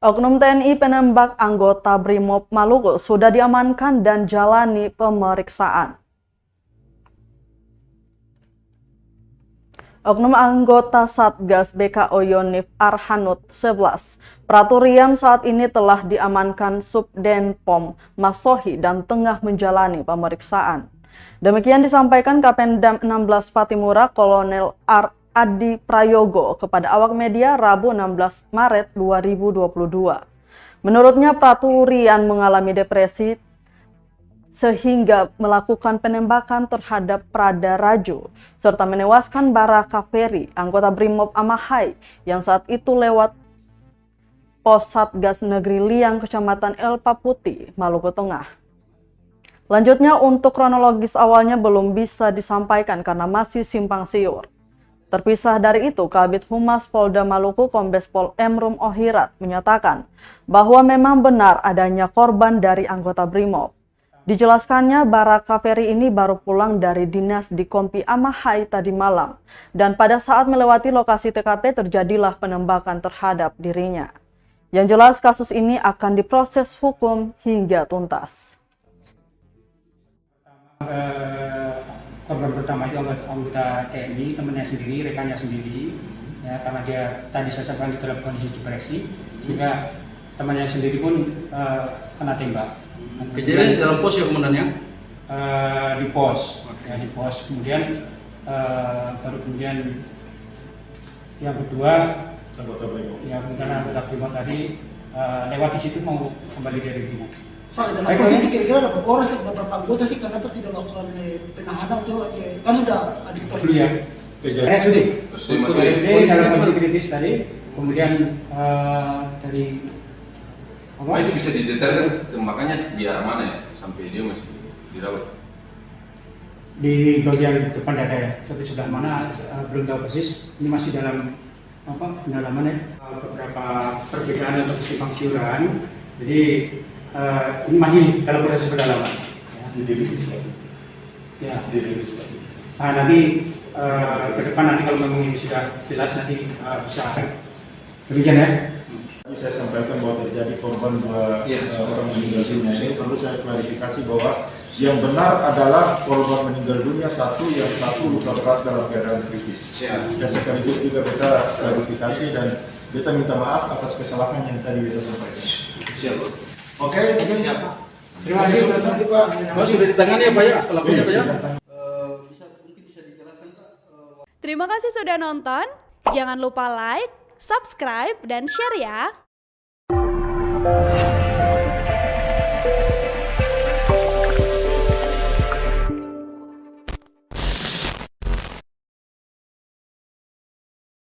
Oknum TNI penembak anggota Brimob Maluku sudah diamankan dan jalani pemeriksaan. Oknum anggota Satgas BKO Yonif Arhanud 11, Praturian saat ini telah diamankan Subdenpom Masohi dan tengah menjalani pemeriksaan. Demikian disampaikan Kapendam 16 Patimura Kolonel Adi Prayogo kepada awak media Rabu 16 Maret 2022. Menurutnya Praturian mengalami depresi sehingga melakukan penembakan terhadap Prada Raju serta menewaskan Baraka Ferry, anggota Brimob Amahai yang saat itu lewat Pos Satgas Negeri Liang, Kecamatan Elpa Putih, Maluku Tengah. Lanjutnya untuk kronologis awalnya belum bisa disampaikan karena masih simpang siur. Terpisah dari itu, Kabid Humas Polda Maluku Kombes Pol Emrum Ohirat menyatakan bahwa memang benar adanya korban dari anggota Brimob. Dijelaskannya, Baraka Ferry ini baru pulang dari dinas di Kompi Amahai tadi malam, dan pada saat melewati lokasi TKP terjadilah penembakan terhadap dirinya. Yang jelas kasus ini akan diproses hukum hingga tuntas. Korban pertama itu anggota TNI, temannya sendiri, rekannya sendiri, ya, karena dia tadi saya sampaikan dalam kondisi depresi, sehingga temannya sendiri pun kena tembak. Kejadian di dalam pos ya komandannya? Di pos, ya, di pos. Kemudian baru kemudian yang kedua, ya kemudian anggota Brimob tadi lewat di situ mau kembali dari dinas. Pak, dalam ini kira-kira ada berapa orang sih, beberapa anggota sih, kenapa tidak lakukan penahanan atau kan udah adik Dulu ya, ini dalam kondisi kritis tadi, kemudian dari Oh, itu bisa didetailkan tembakannya di arah mana ya, sampai dia masih dirawat? Di bagian depan dada ya, tapi sebelah mana belum tahu persis. Ini masih dalam pendalaman ya. Beberapa perbedaan atau simpang siuran, jadi ini masih dalam proses pendalaman. Ya. Dirilis lagi. Ya. Dirilis lagi. Nah, nanti ke depan nanti kalau memang ini sudah jelas nanti bisa demikian ya. Tadi saya sampaikan bahwa terjadi korban dua orang meninggal dunia. Ini perlu saya klarifikasi bahwa yang benar adalah korban meninggal dunia satu, yang satu luka berat dalam keadaan kritis. Dan sekaligus juga kita klarifikasi dan kita minta maaf atas kesalahan yang tadi kita sampaikan. Siap. Oke, Siap. Terima kasih Pak. Pak sudah ditangani ya Pak ya? Pelakunya Pak ya? Mungkin bisa dijelaskan Pak. Terima kasih sudah nonton. Jangan lupa like, subscribe, dan share ya.